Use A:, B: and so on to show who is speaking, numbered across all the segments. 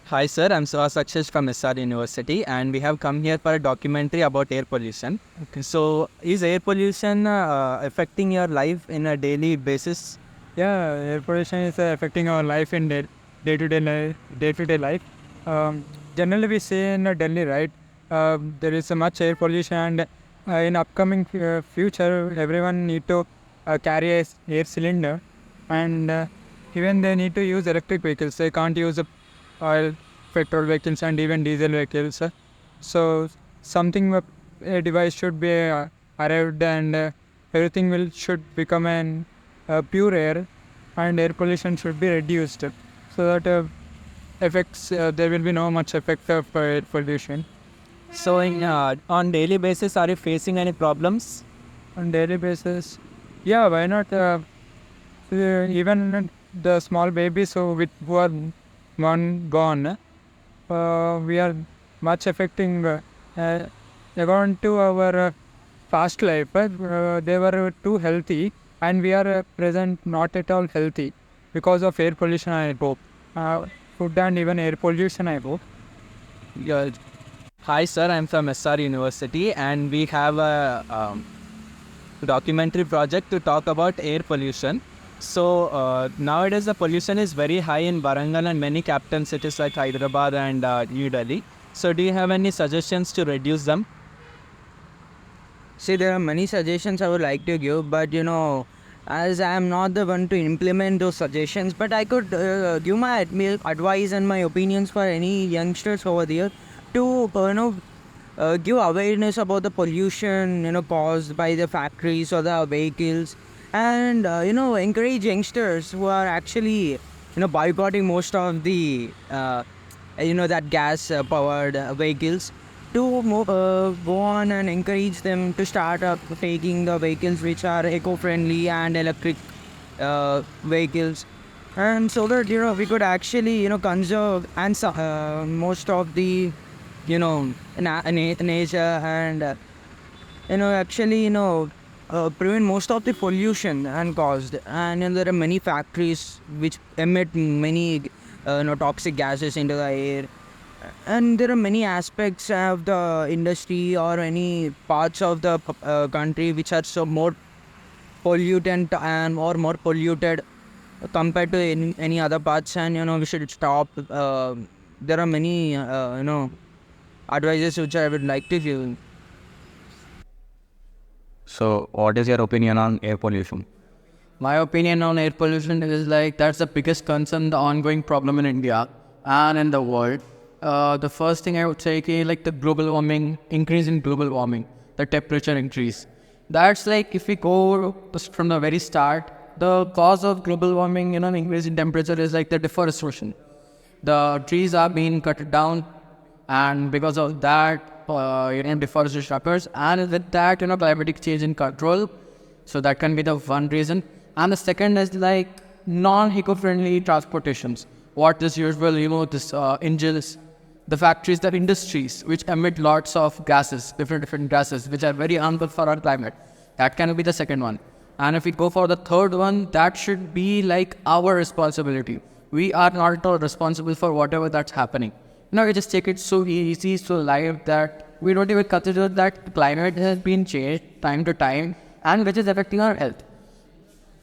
A: Hi sir, I'm Sukshesh from SR University and we have come here for a documentary about air pollution. Okay. So, is air pollution affecting your life in a daily basis?
B: Yeah, air pollution is affecting our life in day-to-day life. Um, Generally, we say in Delhi, right? There is much air pollution, and in upcoming future, everyone need to carry a air cylinder, and even they need to use electric vehicles. They can't use oil, petrol vehicles, and even diesel vehicles. So something a device should be arrived, and everything will should become an pure air, and air pollution should be reduced so that effects there will be no much effect of air pollution
A: So, on daily basis, are you facing any problems?
B: on daily basis. Yeah, why not? Even the small babies who are gone, we are much affecting. According to our past life, they were too healthy, and we are present not at all healthy because of air pollution. I hope, food and even air pollution. I hope.
A: Yeah. Hi sir, I'm from SR University and we have a documentary project to talk about air pollution. So nowadays the pollution is very high in Warangal and many capital cities like Hyderabad and New Delhi. So do you have any suggestions to reduce them?
C: See, there are many suggestions I would like to give, but as I am not the one to implement those suggestions, but I could give my advice and my opinions for any youngsters over there to give awareness about the pollution caused by the factories or the vehicles, and encourage youngsters who are actually boycotting most of the that gas powered vehicles to go on and encourage them to start up taking the vehicles which are eco-friendly and electric vehicles, and so that we could actually conserve and most of the nature, and actually prevent most of the pollution and caused. And there are many factories which emit many toxic gases into the air, and there are many aspects of the industry or any parts of the country which are so more pollutant and or more polluted compared to any other parts, and we should stop. There are many advices which I would like to give.
D: So, what is your opinion on air pollution?
E: My opinion on air pollution is like that's the biggest concern, the ongoing problem in India and in the world. The first thing I would say is like the global warming, increase in global warming, the temperature increase. That's like if we go from the very start, the cause of global warming, increase in temperature is like the deforestation. The trees are being cut down, and because of that, deforestation occurs, and with that, climatic change in control. So that can be the one reason. And the second is like non-eco-friendly transportations. What is usual, this engines, the factories, the industries which emit lots of gases, different gases, which are very harmful for our climate. That can be the second one. And if we go for the third one, that should be like our responsibility. We are not at all responsible for whatever that's happening. We just take it so easy, so light that we don't even consider that climate has been changed time to time and which is affecting our health.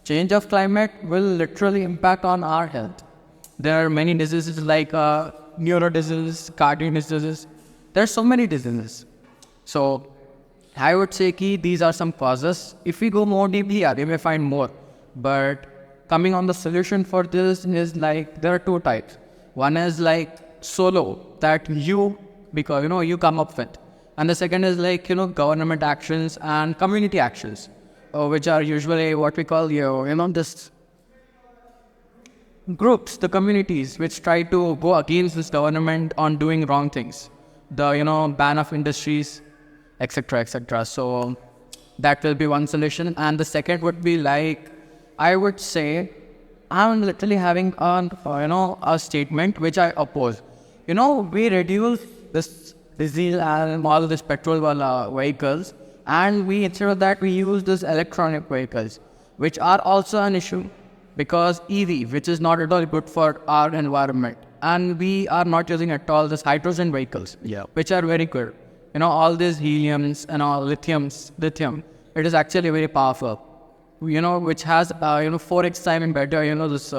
E: Change of climate will literally impact on our health. There are many diseases like neuro diseases, cardiac diseases. There are so many diseases. So I would say these are some causes. If we go more deeply, yeah, we may find more. But coming on the solution for this is like there are two types. One is like solo that because you come up with, and the second is like government actions and community actions, which are usually what we call this groups, the communities which try to go against this government on doing wrong things, the ban of industries, etc., etc. So that will be one solution. And the second would be like, I would say I'm literally having a statement which I oppose. We reduce this diesel and all this petrol vehicles, and instead of that we use this electronic vehicles, which are also an issue because EV, which is not at all good for our environment, and we are not using at all this hydrogen vehicles, which are very good. All these heliums and all lithium, it is actually very powerful. Which has 4x time better, this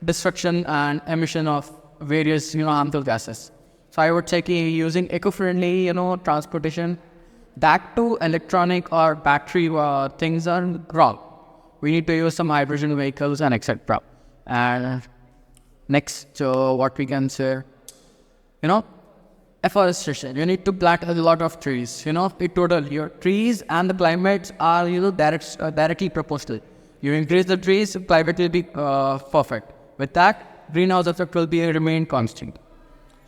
E: destruction and emission of various harmful gases. So I would say using eco-friendly transportation, that too electronic or battery things are wrong. We need to use some hydrogen vehicles and etc. And next, what we can say, afforestation. You need to plant a lot of trees. Your trees and the climates are directly proportional. You increase the trees, climate will be perfect. With that, greenhouse effect will remain constant.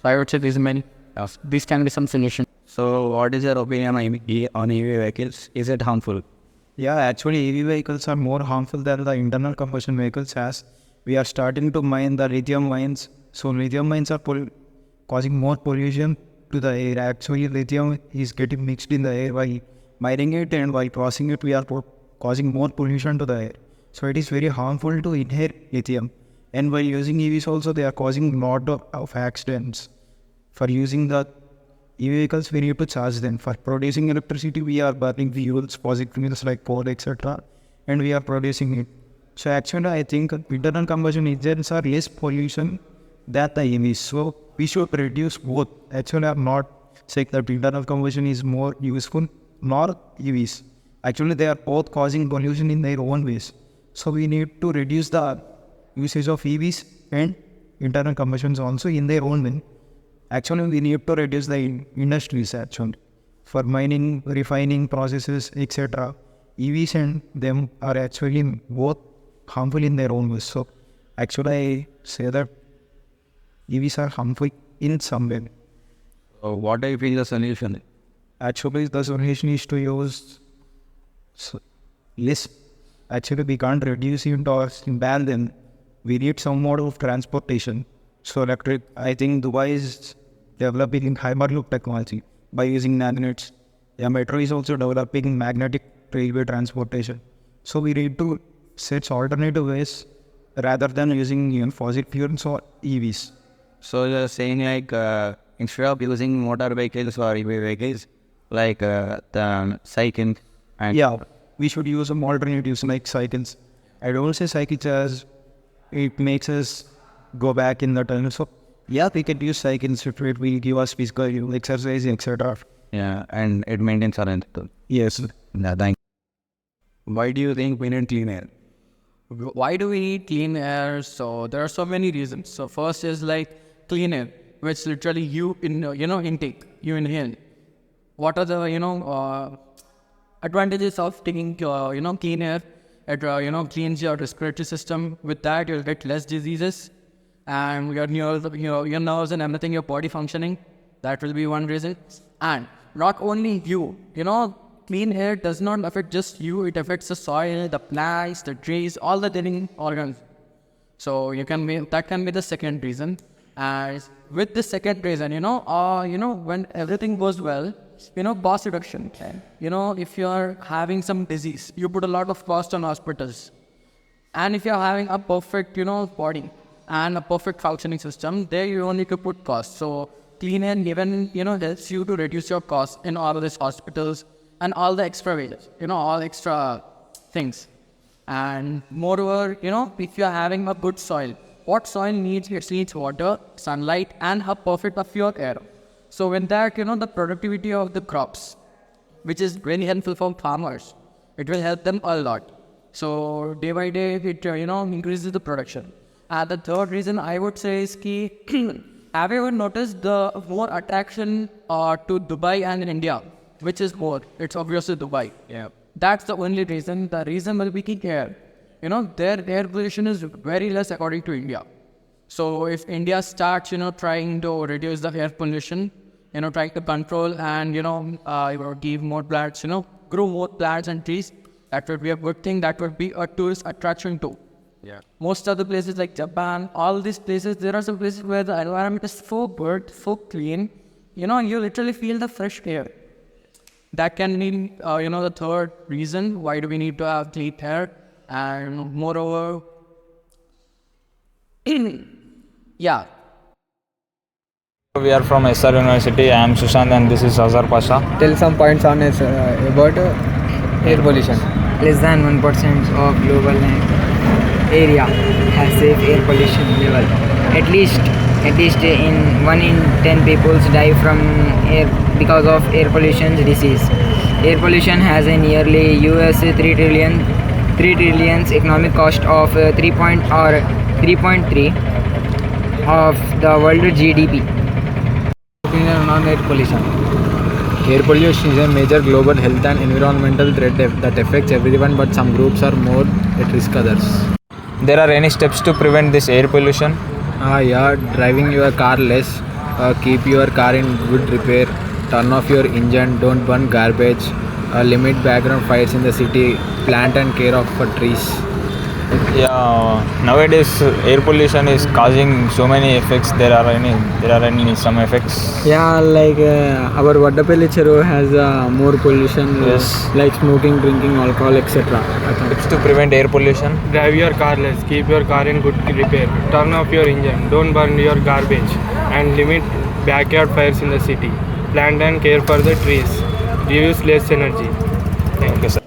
E: So I would say these can be some solution.
D: So what is your opinion on EV vehicles? Is it harmful?
F: Yeah, actually EV vehicles are more harmful than the internal combustion vehicles as we are starting to mine the lithium mines. So lithium mines are causing more pollution to the air. Actually lithium is getting mixed in the air by mining it, and by processing it we are causing more pollution to the air. So it is very harmful to inhale lithium. And by using EVs also they are causing lot of accidents. For using the EV vehicles we need to charge them. For producing electricity we are burning fuels, fossil fuels like coal etc. and we are producing it. So actually I think internal combustion engines are less pollution than the EVs. So we should reduce both. Actually I'm not saying that internal combustion is more useful nor EVs. Actually they are both causing pollution in their own ways. So we need to reduce the usage of EVs and internal combustions also in their own way. Actually we need to reduce the industries actually. For mining, refining processes etc. EVs and them are actually both harmful in their own ways. So actually I say that EVs are harmful in some way.
D: So what do you feel the solution?
F: Actually the solution is to use less. Actually we can't reduce it or ban them. We need some mode of transportation. So electric, I think Dubai is developing Hyperloop technology by using magnets. Yeah, Metro is also developing magnetic railway transportation. So we need to search alternative ways rather than using fossil fuels or EVs.
D: So you're saying like instead of using motor vehicles or EV vehicles, like the cycle and
F: Yeah, we should use some alternatives like cycles. I don't say cycles as it makes us go back in the time. So yeah, we can use cycles if it will give us physical exercise, etc.
D: yeah, and it maintains our health.
F: Yes.
D: Yeah, thank you. Why do you think we need clean air?
E: Why do we need clean air? So there are so many reasons. So first is like clean air, which literally you intake, you inhale. What are the advantages of taking clean air? It cleans your respiratory system. With that you'll get less diseases, and your nerves and everything, your body functioning. That will be one reason. And not only you, clean air does not affect just you, it affects the soil, the plants, the trees, all the living organs. So that can be the second reason. And with the second reason, when everything goes well, cost reduction. If you are having some disease, you put a lot of cost on hospitals. And if you are having a perfect, body and a perfect functioning system, there you only could put cost. So clean air even, helps you to reduce your cost in all of these hospitals and all the extra wages, all extra things. And moreover, if you are having a good soil, what soil needs? It needs water, sunlight, and a perfect pure air. So with that, the productivity of the crops, which is very helpful for farmers, it will help them a lot. So day by day, it increases the production. And the third reason I would say is have you ever noticed the more attraction to Dubai and India? Which is more? It's obviously Dubai.
D: Yeah.
E: That's the only reason. The reason will be air. Their air pollution is very less according to India. So if India starts, trying to reduce the air pollution, trying to control and, give more plants, grow more plants and trees, that would be a good thing. That would be a tourist attraction too.
D: Yeah.
E: Most other places like Japan, all these places, there are some places where the environment is so good, so clean, you literally feel the fresh air. That can mean, the third reason why do we need to have clean air. And moreover, yeah,
G: We are from SR University. I am Sushant and this is Azhar Pasha.
B: Tell some points on it about air pollution.
C: Less than 1% of global area has safe air pollution level. At least in 1 in 10 people die from air because of air pollution disease. Air pollution has a nearly US 3 trillion economic cost of 3.3 of the world GDP.
B: Opinion on air pollution. Air pollution is a major global health and environmental threat that affects everyone, but some groups are more at risk others.
G: There are any steps to prevent this air pollution?
B: Yeah, driving your car less, keep your car in good repair, turn off your engine, don't burn garbage, limit background fires in the city, plant and care of for trees.
G: Yeah, nowadays air pollution is causing so many effects. There are any some effects?
B: Yeah, like our Vaddapalli Cheru has more pollution,
G: Yes.
B: like smoking, drinking, alcohol, etc.
G: Tips to prevent air pollution?
H: Drive your car less, keep your car in good repair, turn off your engine, don't burn your garbage, and limit backyard fires in the city. Plant and care for the trees. Reuse less energy.
G: Okay, sir.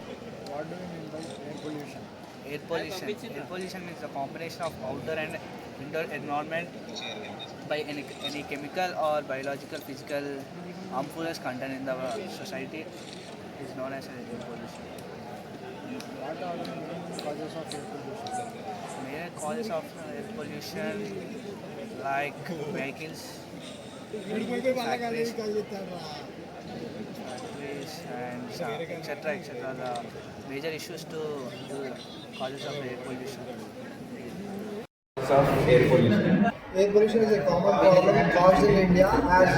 I: Air pollution. Air pollution is a combination of outdoor and indoor environment by any chemical or biological, physical harmfulness content in the society is known as air pollution. What are the main causes of air pollution? Main causes of air pollution like vehicles, factories and etc. The major issues to causes of air pollution.
J: Air pollution is a common problem caused in India as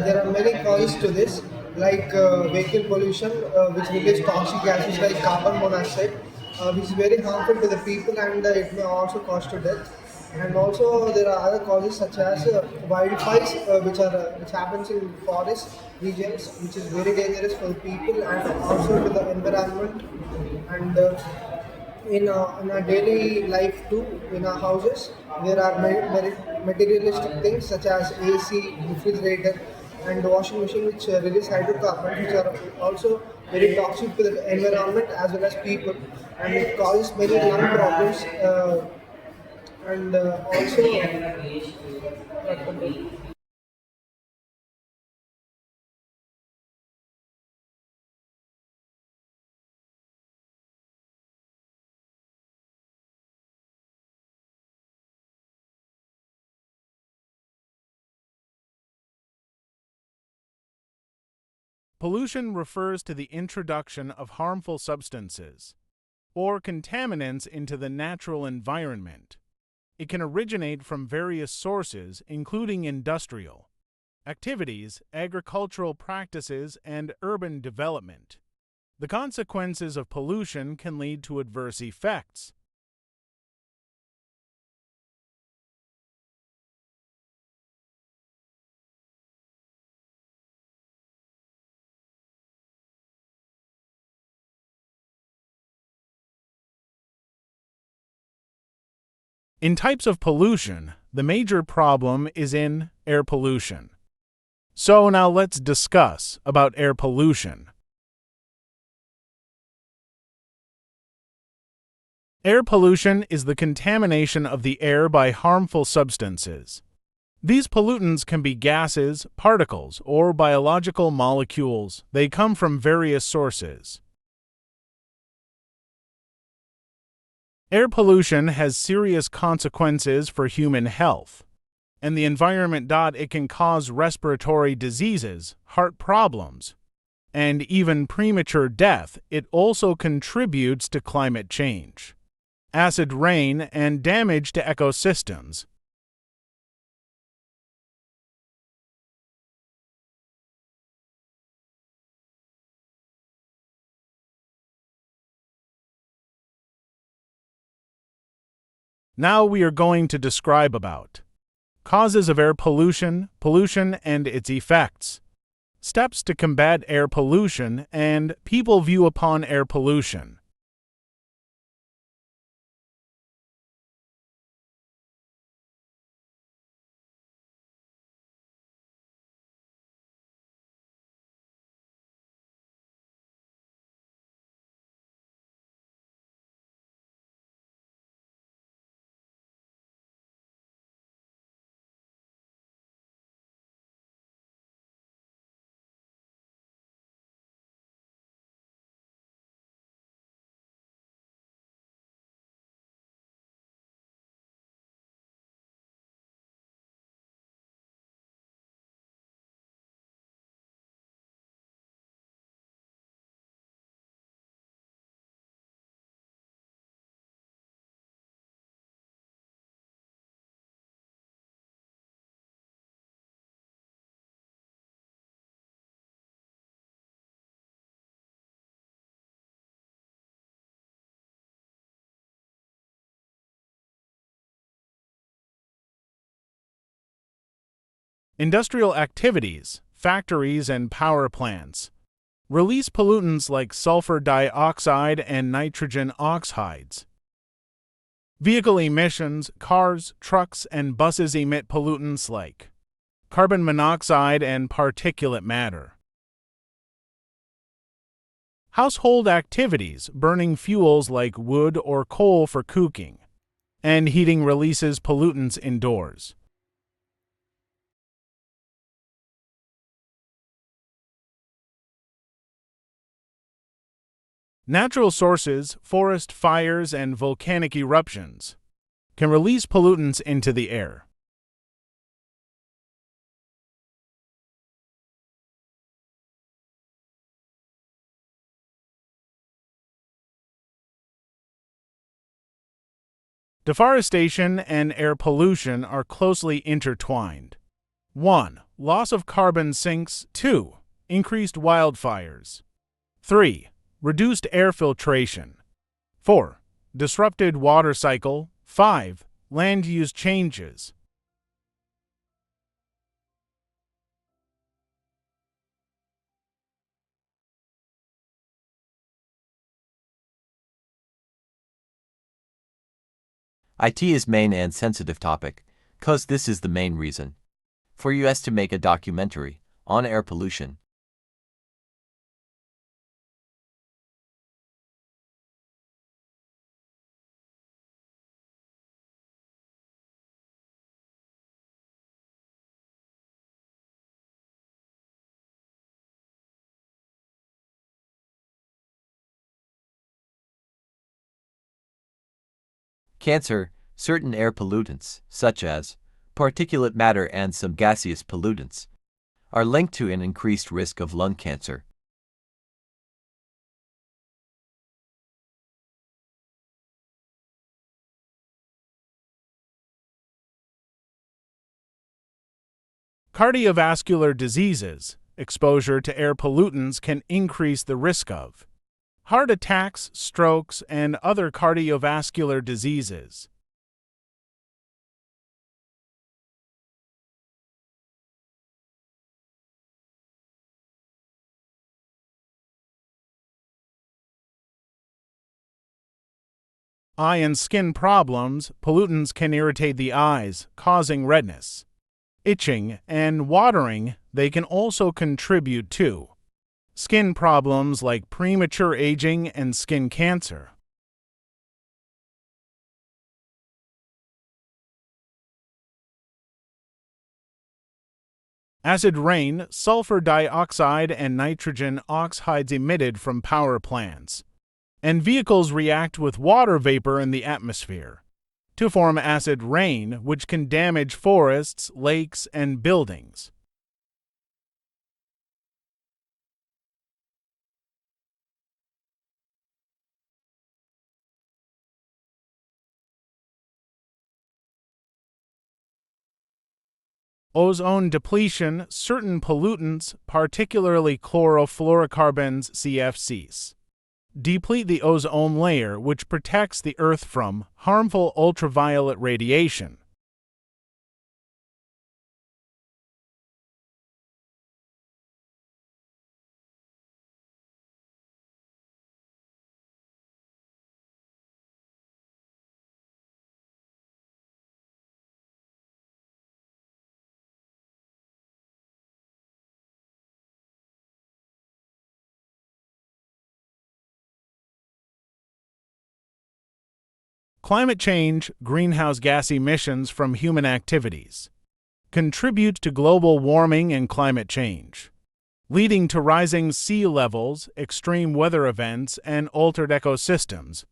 J: there are many causes to this, like vehicle pollution, which releases toxic gases like carbon monoxide, which is very harmful to the people and it may also cause to death. And also there are other causes such as wildfires, which happens in forest regions, which is very dangerous for the people and also to the environment. And in our daily life too, in our houses, there are materialistic things such as AC, refrigerator, and washing machine which release hydrocarbons, which are also very toxic to the environment as well as people, and it causes many lung problems and also.
K: Pollution refers to the introduction of harmful substances or contaminants into the natural environment. It can originate from various sources, including industrial activities, agricultural practices, and urban development. The consequences of pollution can lead to adverse effects. In types of pollution, the major problem is in air pollution. So now let's discuss about air pollution. Air pollution is the contamination of the air by harmful substances. These pollutants can be gases, particles, or biological molecules. They come from various sources. Air pollution has serious consequences for human health and the environment. It can cause respiratory diseases, heart problems, and even premature death. It also contributes to climate change, acid rain, and damage to ecosystems. Now we are going to describe about causes of air pollution, pollution and its effects, steps to combat air pollution, and people view upon air pollution. Industrial activities, factories and power plants, release pollutants like sulfur dioxide and nitrogen oxides. Vehicle emissions, cars, trucks, and buses emit pollutants like carbon monoxide and particulate matter. Household activities, burning fuels like wood or coal for cooking, and heating releases pollutants indoors. Natural sources, forest fires, and volcanic eruptions can release pollutants into the air. Deforestation and air pollution are closely intertwined. 1. Loss of carbon sinks. 2. Increased wildfires. 3. Reduced air filtration. 4. Disrupted water cycle. 5. Land use changes.
L: IT is main and sensitive topic, cause this is the main reason for US to make a documentary on air pollution. Cancer, certain air pollutants, such as particulate matter and some gaseous pollutants, are linked to an increased risk of lung cancer.
K: Cardiovascular diseases, exposure to air pollutants can increase the risk of heart attacks, strokes, and other cardiovascular diseases. Eye and skin problems, pollutants can irritate the eyes, causing redness, itching, and watering. They can also contribute to skin problems like premature aging and skin cancer. Acid rain, sulfur dioxide, and nitrogen oxides emitted from power plants, and vehicles react with water vapor in the atmosphere to form acid rain, which can damage forests, lakes, and buildings. Ozone depletion, certain pollutants, particularly chlorofluorocarbons CFCs, deplete the ozone layer, which protects the Earth from harmful ultraviolet radiation. Climate change, greenhouse gas emissions from human activities, contribute to global warming and climate change, leading to rising sea levels, extreme weather events, and altered ecosystems.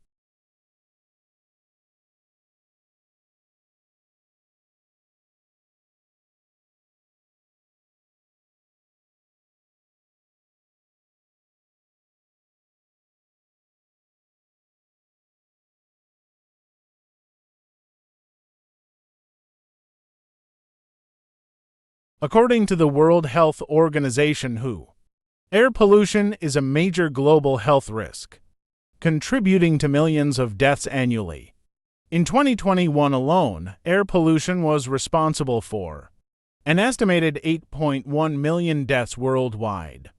K: According to the World Health Organization (WHO), air pollution is a major global health risk, contributing to millions of deaths annually. In 2021 alone, air pollution was responsible for An estimated 8.1 million deaths worldwide.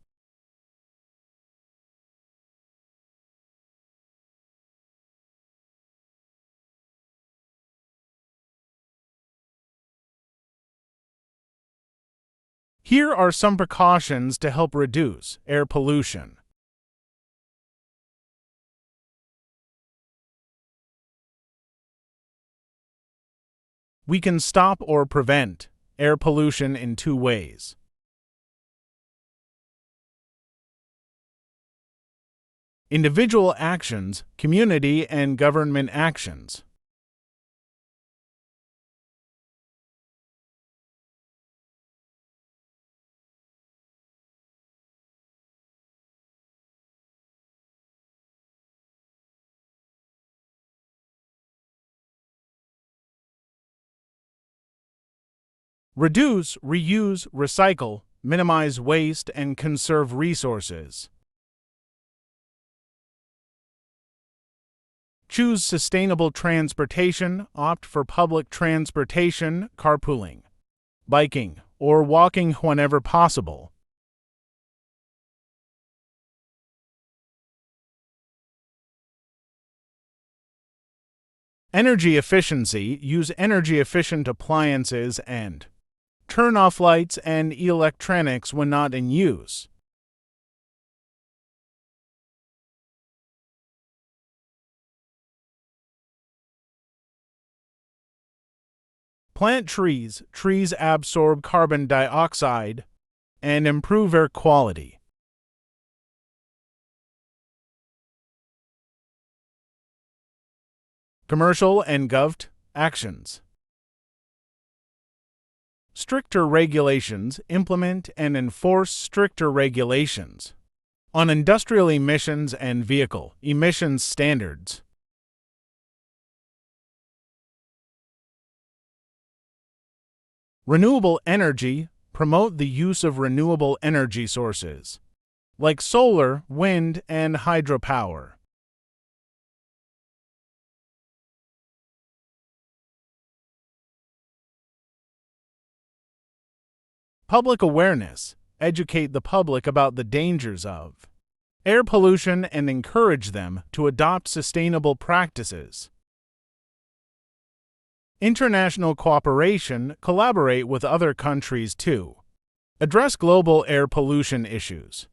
K: Here are some precautions to help reduce air pollution. We can stop or prevent air pollution in two ways. Individual actions, community and government actions. Reduce, reuse, recycle, minimize waste, and conserve resources. Choose sustainable transportation, opt for public transportation, carpooling, biking, or walking whenever possible. Energy efficiency, use energy-efficient appliances and turn off lights and electronics when not in use. Plant trees. Trees absorb carbon dioxide and improve air quality. Commercial and govt actions. Stricter regulations. Implement and enforce stricter regulations on industrial emissions and vehicle emissions standards. Renewable energy. Promote the use of renewable energy sources, like solar, wind, and hydropower. Public awareness. Educate the public about the dangers of air pollution and encourage them to adopt sustainable practices. International cooperation. Collaborate with other countries to address global air pollution issues.